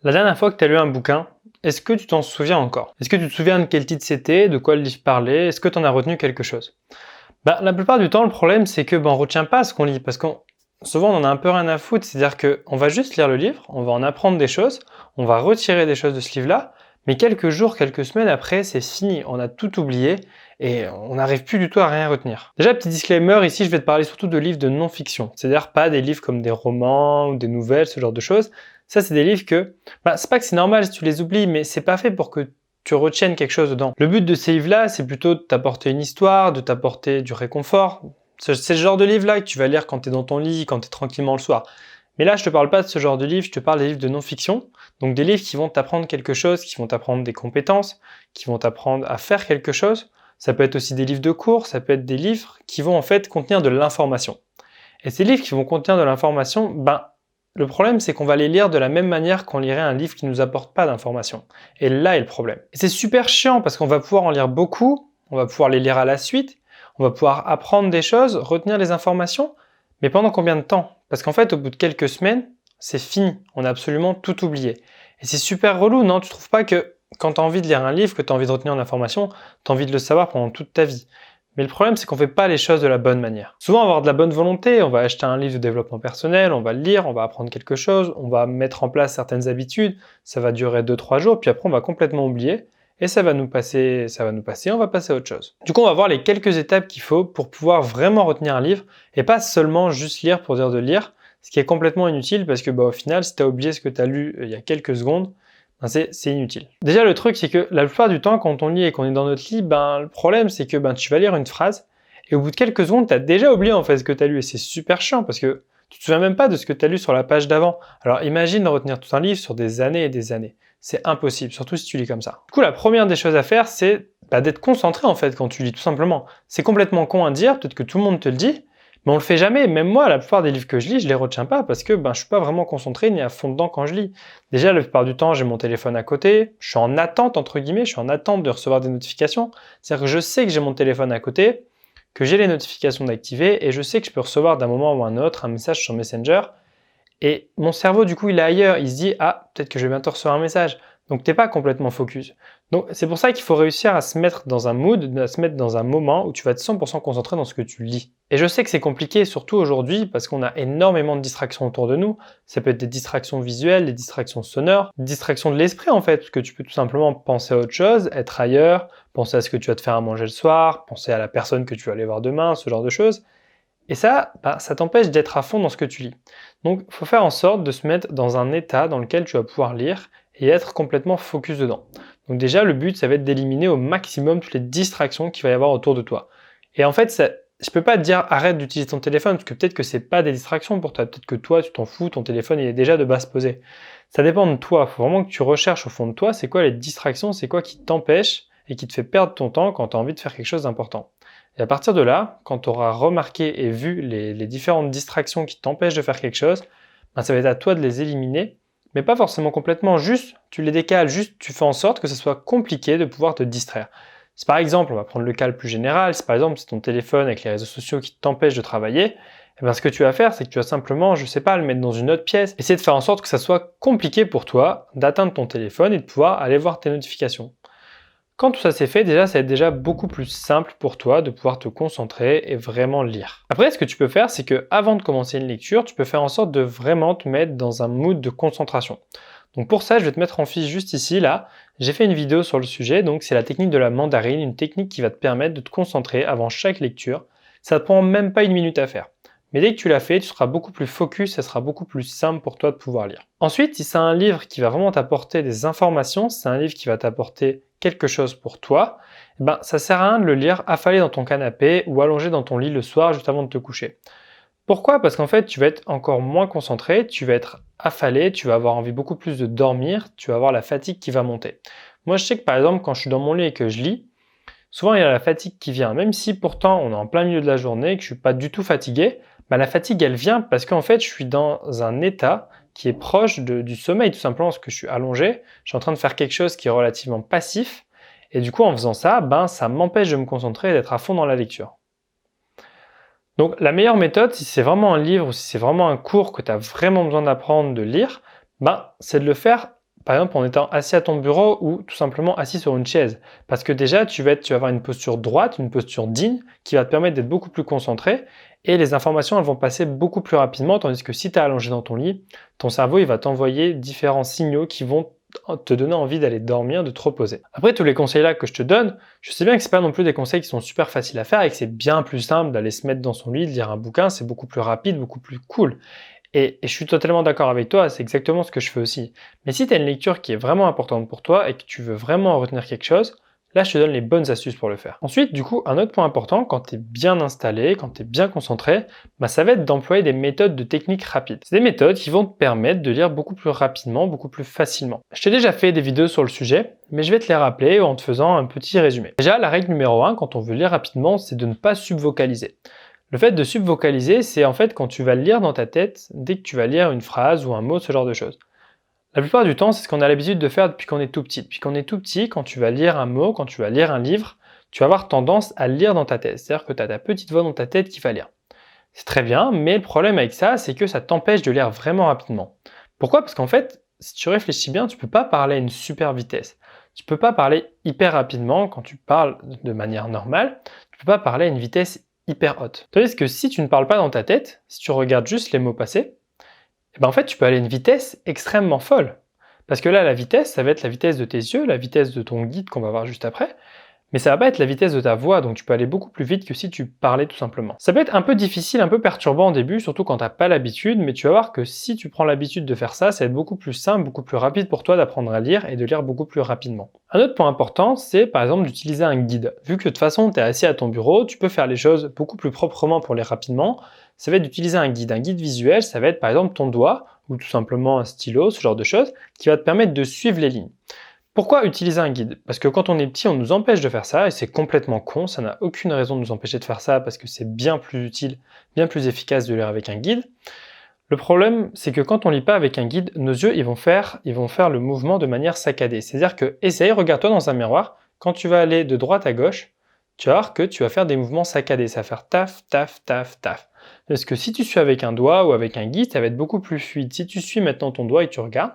La dernière fois que tu as lu un bouquin, est-ce que tu t'en souviens encore? Est-ce que tu te souviens de quel titre c'était, de quoi le livre parlait? Est-ce que tu en as retenu quelque chose? La plupart du temps, le problème, c'est que on retient pas ce qu'on lit, parce qu'on souvent on en a un peu rien à foutre, c'est-à-dire qu'on va juste lire le livre, on va en apprendre des choses, on va retirer des choses de ce livre-là, mais quelques jours, quelques semaines après, c'est fini, on a tout oublié et on n'arrive plus du tout à rien retenir. Déjà, petit disclaimer, ici je vais te parler surtout de livres de non-fiction, c'est-à-dire pas des livres comme des romans ou des nouvelles, ce genre de choses. Ça, c'est des livres que, c'est pas que c'est normal si tu les oublies, mais c'est pas fait pour que tu retiennes quelque chose dedans. Le but de ces livres-là, c'est plutôt de t'apporter une histoire, de t'apporter du réconfort. C'est le genre de livre-là que tu vas lire quand tu es dans ton lit, quand tu es tranquillement le soir. Mais là, je te parle pas de ce genre de livre, je te parle des livres de non-fiction. Donc des livres qui vont t'apprendre quelque chose, qui vont t'apprendre des compétences, qui vont t'apprendre à faire quelque chose. Ça peut être aussi des livres de cours, ça peut être des livres qui vont en fait contenir de l'information. Et ces livres qui vont contenir de l'information, le problème, c'est qu'on va les lire de la même manière qu'on lirait un livre qui nous apporte pas d'informations. Et là est le problème. Et c'est super chiant parce qu'on va pouvoir en lire beaucoup, on va pouvoir les lire à la suite, on va pouvoir apprendre des choses, retenir les informations, mais pendant combien de temps? Parce qu'en fait, au bout de quelques semaines, c'est fini. On a absolument tout oublié. Et c'est super relou, non? Tu trouves pas que quand tu as envie de lire un livre, que tu as envie de retenir une information, tu as envie de le savoir pendant toute ta vie? Mais le problème, c'est qu'on fait pas les choses de la bonne manière. Souvent, on va avoir de la bonne volonté, on va acheter un livre de développement personnel, on va le lire, on va apprendre quelque chose, on va mettre en place certaines habitudes, ça va durer 2-3 jours, puis après on va complètement oublier, et ça va nous passer, on va passer à autre chose. Du coup, on va voir les quelques étapes qu'il faut pour pouvoir vraiment retenir un livre, et pas seulement juste lire pour dire de lire, ce qui est complètement inutile, parce que au final, si tu as oublié ce que tu as lu il y a quelques secondes, c'est inutile. Déjà, le truc, c'est que la plupart du temps, quand on lit et qu'on est dans notre lit, le problème, c'est que tu vas lire une phrase et au bout de quelques secondes, tu as déjà oublié en fait ce que tu as lu et c'est super chiant parce que tu te souviens même pas de ce que tu as lu sur la page d'avant. Alors imagine retenir tout un livre sur des années et des années. C'est impossible, surtout si tu lis comme ça. Du coup, la première des choses à faire, c'est d'être concentré en fait quand tu lis, tout simplement. C'est complètement con à dire, peut-être que tout le monde te le dit, mais on le fait jamais. Même moi, la plupart des livres que je lis, je les retiens pas parce que je suis pas vraiment concentré ni à fond dedans quand je lis. Déjà, la plupart du temps, j'ai mon téléphone à côté, je suis en attente, entre guillemets, je suis en attente de recevoir des notifications. C'est-à-dire que je sais que j'ai mon téléphone à côté, que j'ai les notifications d'activer et je sais que je peux recevoir d'un moment ou un autre un message sur Messenger. Et mon cerveau, du coup, il est ailleurs. Il se dit, ah, peut-être que je vais bientôt recevoir un message. Donc, t'es pas complètement focus. Donc, c'est pour ça qu'il faut réussir à se mettre dans un mood, à se mettre dans un moment où tu vas être 100% concentré dans ce que tu lis. Et je sais que c'est compliqué, surtout aujourd'hui, parce qu'on a énormément de distractions autour de nous. Ça peut être des distractions visuelles, des distractions sonores, des distractions de l'esprit, en fait, parce que tu peux tout simplement penser à autre chose, être ailleurs, penser à ce que tu vas te faire à manger le soir, penser à la personne que tu vas aller voir demain, ce genre de choses. Et ça, ça t'empêche d'être à fond dans ce que tu lis. Donc, il faut faire en sorte de se mettre dans un état dans lequel tu vas pouvoir lire et être complètement focus dedans. Donc déjà, le but, ça va être d'éliminer au maximum toutes les distractions qu'il va y avoir autour de toi. Et en fait, je peux pas te dire arrête d'utiliser ton téléphone, parce que peut-être que c'est pas des distractions pour toi. Peut-être que toi, tu t'en fous, ton téléphone, il est déjà de base posé. Ça dépend de toi. Il faut vraiment que tu recherches au fond de toi, c'est quoi les distractions, c'est quoi qui t'empêche et qui te fait perdre ton temps quand tu as envie de faire quelque chose d'important. Et à partir de là, quand tu auras remarqué et vu les différentes distractions qui t'empêchent de faire quelque chose, ça va être à toi de les éliminer, mais pas forcément complètement, juste tu les décales, juste tu fais en sorte que ce soit compliqué de pouvoir te distraire. Si par exemple, on va prendre le cas le plus général, si par exemple c'est ton téléphone avec les réseaux sociaux qui t'empêchent de travailler, ce que tu vas faire, c'est que tu vas simplement, je sais pas, le mettre dans une autre pièce, essayer de faire en sorte que ça soit compliqué pour toi d'atteindre ton téléphone et de pouvoir aller voir tes notifications. Quand tout ça c'est fait, déjà, ça va être déjà beaucoup plus simple pour toi de pouvoir te concentrer et vraiment lire. Après, ce que tu peux faire, c'est que avant de commencer une lecture, tu peux faire en sorte de vraiment te mettre dans un mood de concentration. Donc pour ça, je vais te mettre en fiche juste ici, là. J'ai fait une vidéo sur le sujet, donc c'est la technique de la mandarine, une technique qui va te permettre de te concentrer avant chaque lecture. Ça ne prend même pas une minute à faire. Mais dès que tu l'as fait, tu seras beaucoup plus focus, ça sera beaucoup plus simple pour toi de pouvoir lire. Ensuite, si c'est un livre qui va vraiment t'apporter des informations, si c'est un livre qui va t'apporter quelque chose pour toi, ça sert à rien de le lire affalé dans ton canapé ou allongé dans ton lit le soir juste avant de te coucher. Pourquoi? Parce qu'en fait, tu vas être encore moins concentré, tu vas être affalé, tu vas avoir envie beaucoup plus de dormir, tu vas avoir la fatigue qui va monter. Moi, je sais que par exemple, quand je suis dans mon lit et que je lis, souvent il y a la fatigue qui vient, même si pourtant on est en plein milieu de la journée, que je suis pas du tout fatigué, la fatigue elle vient parce qu'en fait je suis dans un état qui est proche du sommeil, tout simplement parce que je suis allongé, je suis en train de faire quelque chose qui est relativement passif, et du coup en faisant ça, ça m'empêche de me concentrer et d'être à fond dans la lecture. Donc la meilleure méthode, si c'est vraiment un livre ou si c'est vraiment un cours que tu as vraiment besoin d'apprendre, de lire, c'est de le faire par exemple en étant assis à ton bureau ou tout simplement assis sur une chaise. Parce que déjà, tu vas avoir une posture droite, une posture digne, qui va te permettre d'être beaucoup plus concentré et les informations elles vont passer beaucoup plus rapidement, tandis que si tu es allongé dans ton lit, ton cerveau il va t'envoyer différents signaux qui vont te donner envie d'aller dormir, de te reposer. Après tous les conseils là que je te donne, je sais bien que c'est pas non plus des conseils qui sont super faciles à faire et que c'est bien plus simple d'aller se mettre dans son lit, de lire un bouquin, c'est beaucoup plus rapide, beaucoup plus cool. Et je suis totalement d'accord avec toi, c'est exactement ce que je fais aussi. Mais si tu as une lecture qui est vraiment importante pour toi et que tu veux vraiment en retenir quelque chose, là je te donne les bonnes astuces pour le faire. Ensuite, du coup, un autre point important, quand tu es bien installé, quand tu es bien concentré, ça va être d'employer des méthodes de techniques rapides. C'est des méthodes qui vont te permettre de lire beaucoup plus rapidement, beaucoup plus facilement. Je t'ai déjà fait des vidéos sur le sujet, mais je vais te les rappeler en te faisant un petit résumé. Déjà, la règle numéro 1, quand on veut lire rapidement, c'est de ne pas subvocaliser. Le fait de subvocaliser, c'est en fait quand tu vas lire dans ta tête, dès que tu vas lire une phrase ou un mot, ce genre de choses. La plupart du temps, c'est ce qu'on a l'habitude de faire depuis qu'on est tout petit. Depuis qu'on est tout petit, quand tu vas lire un mot, quand tu vas lire un livre, tu vas avoir tendance à le lire dans ta tête. C'est-à-dire que tu as ta petite voix dans ta tête qui va lire. C'est très bien, mais le problème avec ça, c'est que ça t'empêche de lire vraiment rapidement. Pourquoi? Parce qu'en fait, si tu réfléchis bien, tu ne peux pas parler à une super vitesse. Tu ne peux pas parler hyper rapidement quand tu parles de manière normale. Tu ne peux pas parler à une vitesse hyper haute. Tandis que si tu ne parles pas dans ta tête, si tu regardes juste les mots passés, en fait, tu peux aller à une vitesse extrêmement folle. Parce que là, la vitesse, ça va être la vitesse de tes yeux, la vitesse de ton guide qu'on va voir juste après, mais ça va pas être la vitesse de ta voix, donc tu peux aller beaucoup plus vite que si tu parlais tout simplement. Ça peut être un peu difficile, un peu perturbant au début, surtout quand tu n'as pas l'habitude, mais tu vas voir que si tu prends l'habitude de faire ça, ça va être beaucoup plus simple, beaucoup plus rapide pour toi d'apprendre à lire et de lire beaucoup plus rapidement. Un autre point important, c'est par exemple d'utiliser un guide. Vu que de toute façon, tu es assis à ton bureau, tu peux faire les choses beaucoup plus proprement pour lire rapidement, ça va être d'utiliser un guide. Un guide visuel, ça va être par exemple ton doigt, ou tout simplement un stylo, ce genre de choses, qui va te permettre de suivre les lignes. Pourquoi utiliser un guide? Parce que quand on est petit, on nous empêche de faire ça et c'est complètement con, ça n'a aucune raison de nous empêcher de faire ça parce que c'est bien plus utile, bien plus efficace de lire avec un guide. Le problème, c'est que quand on lit pas avec un guide, nos yeux ils vont faire le mouvement de manière saccadée. C'est-à-dire que, essaye, regarde-toi dans un miroir, quand tu vas aller de droite à gauche, tu vas voir que tu vas faire des mouvements saccadés, ça va faire taf, taf, taf, taf. Parce que si tu suis avec un doigt ou avec un guide, ça va être beaucoup plus fluide. Si tu suis maintenant ton doigt et tu regardes,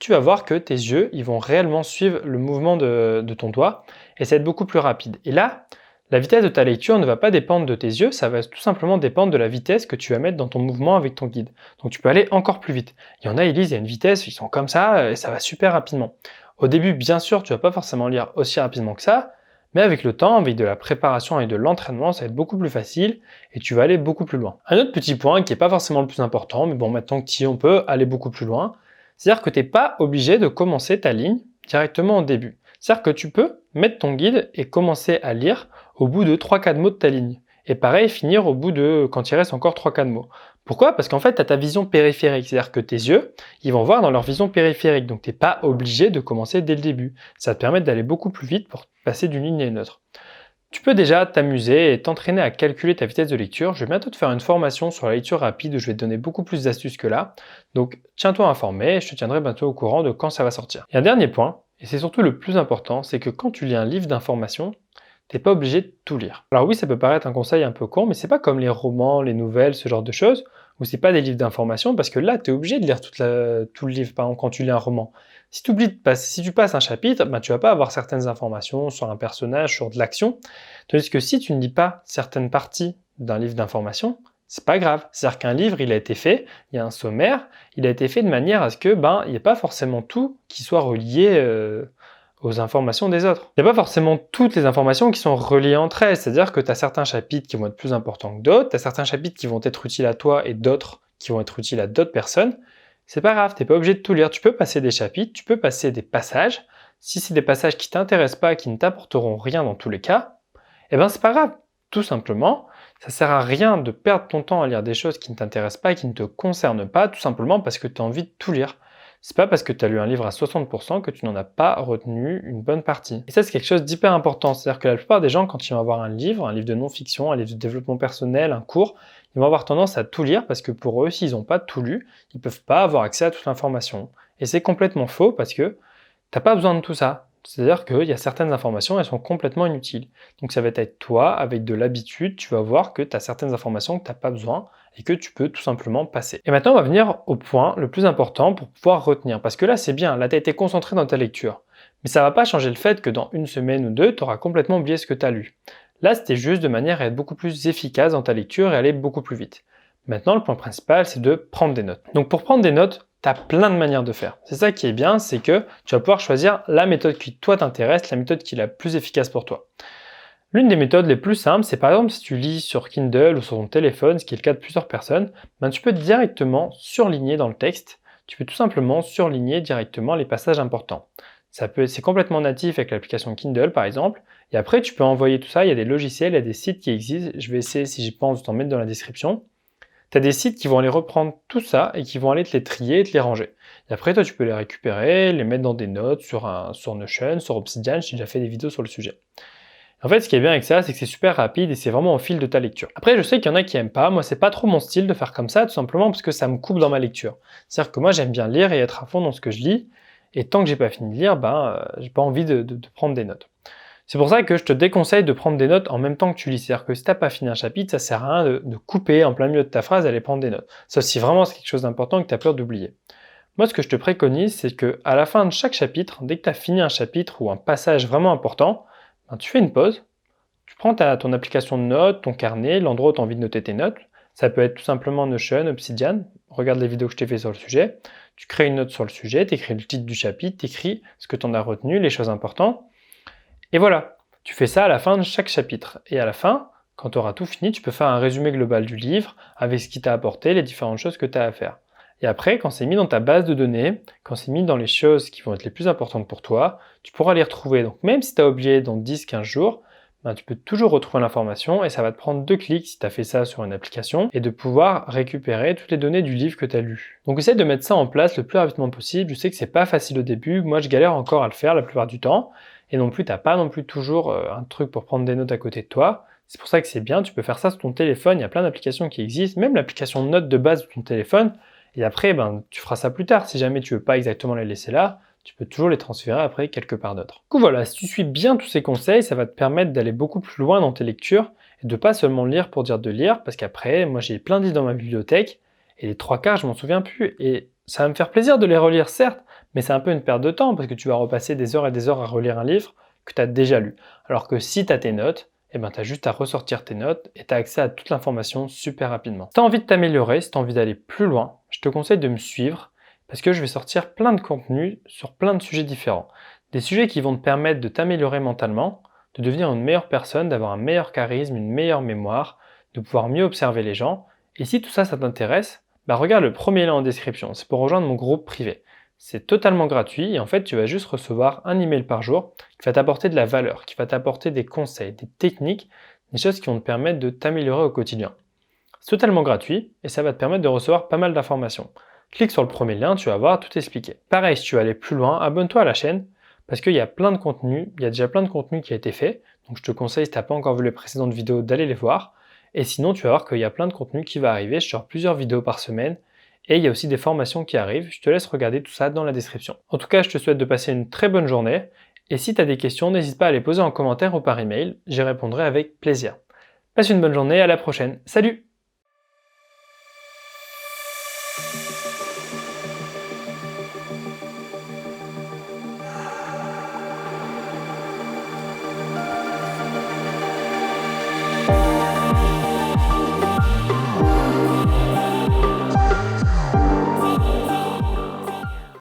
tu vas voir que tes yeux, ils vont réellement suivre le mouvement de ton doigt et ça va être beaucoup plus rapide. Et là, la vitesse de ta lecture ne va pas dépendre de tes yeux, ça va tout simplement dépendre de la vitesse que tu vas mettre dans ton mouvement avec ton guide. Donc tu peux aller encore plus vite. Il y en a, ils lisent, il y a une vitesse, ils sont comme ça et ça va super rapidement. Au début, bien sûr, tu vas pas forcément lire aussi rapidement que ça, mais avec le temps, avec de la préparation et de l'entraînement, ça va être beaucoup plus facile et tu vas aller beaucoup plus loin. Un autre petit point qui n'est pas forcément le plus important, mais bon, maintenant que tu y es, on peut aller beaucoup plus loin. C'est-à-dire que tu n'es pas obligé de commencer ta ligne directement au début. C'est-à-dire que tu peux mettre ton guide et commencer à lire au bout de 3-4 mots de ta ligne. Et pareil, finir au bout de quand il reste encore 3-4 mots. Pourquoi? Parce qu'en fait, tu as ta vision périphérique. C'est-à-dire que tes yeux, ils vont voir dans leur vision périphérique. Donc, tu n'es pas obligé de commencer dès le début. Ça va te permettre d'aller beaucoup plus vite pour passer d'une ligne à une autre. Tu peux déjà t'amuser et t'entraîner à calculer ta vitesse de lecture. Je vais bientôt te faire une formation sur la lecture rapide où je vais te donner beaucoup plus d'astuces que là. Donc tiens-toi informé et je te tiendrai bientôt au courant de quand ça va sortir. Et un dernier point, et c'est surtout le plus important, c'est que quand tu lis un livre d'information, t'es pas obligé de tout lire. Alors oui, ça peut paraître un conseil un peu con, mais c'est pas comme les romans, les nouvelles, ce genre de choses, où c'est pas des livres d'information, parce que là, tu es obligé de lire tout le livre, par exemple, quand tu lis un roman. Si tu passes un chapitre, tu vas pas avoir certaines informations sur un personnage, sur de l'action, tandis que si tu ne lis pas certaines parties d'un livre d'information, c'est pas grave. C'est-à-dire qu'un livre, il a été fait, il y a un sommaire, il a été fait de manière à ce que, il n'y ait pas forcément tout qui soit relié aux informations des autres. Il n'y a pas forcément toutes les informations qui sont reliées entre elles, c'est-à-dire que tu as certains chapitres qui vont être plus importants que d'autres, tu as certains chapitres qui vont être utiles à toi et d'autres qui vont être utiles à d'autres personnes. C'est pas grave, t'es pas obligé de tout lire, tu peux passer des chapitres, tu peux passer des passages. Si c'est des passages qui t'intéressent pas, qui ne t'apporteront rien dans tous les cas, c'est pas grave. Tout simplement, ça sert à rien de perdre ton temps à lire des choses qui ne t'intéressent pas, qui ne te concernent pas, tout simplement parce que tu as envie de tout lire. C'est pas parce que tu as lu un livre à 60% que tu n'en as pas retenu une bonne partie. Et ça, c'est quelque chose d'hyper important. C'est-à-dire que la plupart des gens, quand ils vont avoir un livre de non-fiction, un livre de développement personnel, un cours, ils vont avoir tendance à tout lire parce que pour eux, s'ils n'ont pas tout lu, ils peuvent pas avoir accès à toute l'information. Et c'est complètement faux parce que t'as pas besoin de tout ça. C'est-à-dire qu'il y a certaines informations, elles sont complètement inutiles. Donc ça va être toi, avec de l'habitude, tu vas voir que tu as certaines informations que tu n'as pas besoin et que tu peux tout simplement passer. Et maintenant, on va venir au point le plus important pour pouvoir retenir. Parce que là, c'est bien, là, tu as été concentré dans ta lecture. Mais ça ne va pas changer le fait que dans une semaine ou deux, tu auras complètement oublié ce que tu as lu. Là, c'était juste de manière à être beaucoup plus efficace dans ta lecture et aller beaucoup plus vite. Maintenant, le point principal, c'est de prendre des notes. Donc pour prendre des notes, tu as plein de manières de faire. C'est ça qui est bien, c'est que tu vas pouvoir choisir la méthode qui toi t'intéresse, la méthode qui est la plus efficace pour toi. L'une des méthodes les plus simples, c'est par exemple si tu lis sur Kindle ou sur ton téléphone, ce qui est le cas de plusieurs personnes, ben tu peux directement surligner dans le texte, tu peux tout simplement surligner directement les passages importants. C'est complètement natif avec l'application Kindle par exemple, et après tu peux envoyer tout ça, il y a des logiciels, il y a des sites qui existent, je vais essayer si j'y pense de t'en mettre dans la description. Tu as des sites qui vont aller reprendre tout ça et qui vont aller te les trier et te les ranger. Et après, toi, tu peux les récupérer, les mettre dans des notes sur Notion, sur Obsidian, j'ai déjà fait des vidéos sur le sujet. En fait, ce qui est bien avec ça, c'est que c'est super rapide et c'est vraiment au fil de ta lecture. Après, je sais qu'il y en a qui n'aiment pas. Moi, c'est pas trop mon style de faire comme ça, tout simplement parce que ça me coupe dans ma lecture. C'est-à-dire que moi, j'aime bien lire et être à fond dans ce que je lis. Et tant que j'ai pas fini de lire, j'ai pas envie de prendre des notes. C'est pour ça que je te déconseille de prendre des notes en même temps que tu lis. C'est-à-dire que si tu n'as pas fini un chapitre, ça sert à rien de couper en plein milieu de ta phrase et aller prendre des notes. Sauf si vraiment c'est quelque chose d'important et que tu as peur d'oublier. Moi, ce que je te préconise, c'est qu'à la fin de chaque chapitre, dès que tu as fini un chapitre ou un passage vraiment important, tu fais une pause, tu prends ton application de notes, ton carnet, l'endroit où tu as envie de noter tes notes. Ça peut être tout simplement Notion, Obsidian. Regarde les vidéos que je t'ai fait sur le sujet. Tu crées une note sur le sujet, tu écris le titre du chapitre, tu écris ce que tu en as retenu, les choses importantes. Et voilà, tu fais ça à la fin de chaque chapitre. Et à la fin, quand tu auras tout fini, tu peux faire un résumé global du livre avec ce qui t'a apporté, les différentes choses que tu as à faire. Et après, quand c'est mis dans ta base de données, quand c'est mis dans les choses qui vont être les plus importantes pour toi, tu pourras les retrouver. Donc même si tu as oublié dans 10-15 jours, tu peux toujours retrouver l'information et ça va te prendre 2 clics si tu as fait ça sur une application et de pouvoir récupérer toutes les données du livre que tu as lu. Donc essaie de mettre ça en place le plus rapidement possible. Je sais que c'est pas facile au début, moi je galère encore à le faire la plupart du temps et non plus t'as pas non plus toujours un truc pour prendre des notes à côté de toi. C'est pour ça que c'est bien, tu peux faire ça sur ton téléphone, il y a plein d'applications qui existent, même l'application de notes de base de ton téléphone et après tu feras ça plus tard si jamais tu veux pas exactement les laisser là. Tu peux toujours les transférer après quelque part d'autre. Du coup voilà, si tu suis bien tous ces conseils, ça va te permettre d'aller beaucoup plus loin dans tes lectures et de pas seulement lire pour dire de lire, parce qu'après, moi j'ai plein de livres dans ma bibliothèque et les 3 quarts je m'en souviens plus et ça va me faire plaisir de les relire certes, mais c'est un peu une perte de temps parce que tu vas repasser des heures et des heures à relire un livre que tu as déjà lu. Alors que si tu as tes notes, tu as juste à ressortir tes notes et tu as accès à toute l'information super rapidement. Si tu as envie de t'améliorer, si tu as envie d'aller plus loin, je te conseille de me suivre parce que je vais sortir plein de contenus sur plein de sujets différents. Des sujets qui vont te permettre de t'améliorer mentalement, de devenir une meilleure personne, d'avoir un meilleur charisme, une meilleure mémoire, de pouvoir mieux observer les gens. Et si tout ça, ça t'intéresse, regarde le premier lien en description, c'est pour rejoindre mon groupe privé. C'est totalement gratuit et en fait, tu vas juste recevoir un email par jour qui va t'apporter de la valeur, qui va t'apporter des conseils, des techniques, des choses qui vont te permettre de t'améliorer au quotidien. C'est totalement gratuit et ça va te permettre de recevoir pas mal d'informations. Clique sur le premier lien, tu vas voir tout expliqué. Pareil, si tu veux aller plus loin, abonne-toi à la chaîne parce qu'il y a plein de contenus, il y a déjà plein de contenu qui a été fait. Donc je te conseille, si tu n'as pas encore vu les précédentes vidéos, d'aller les voir. Et sinon, tu vas voir qu'il y a plein de contenu qui va arriver. Je sors plusieurs vidéos par semaine et il y a aussi des formations qui arrivent. Je te laisse regarder tout ça dans la description. En tout cas, je te souhaite de passer une très bonne journée. Et si tu as des questions, n'hésite pas à les poser en commentaire ou par email. J'y répondrai avec plaisir. Passe une bonne journée, à la prochaine. Salut!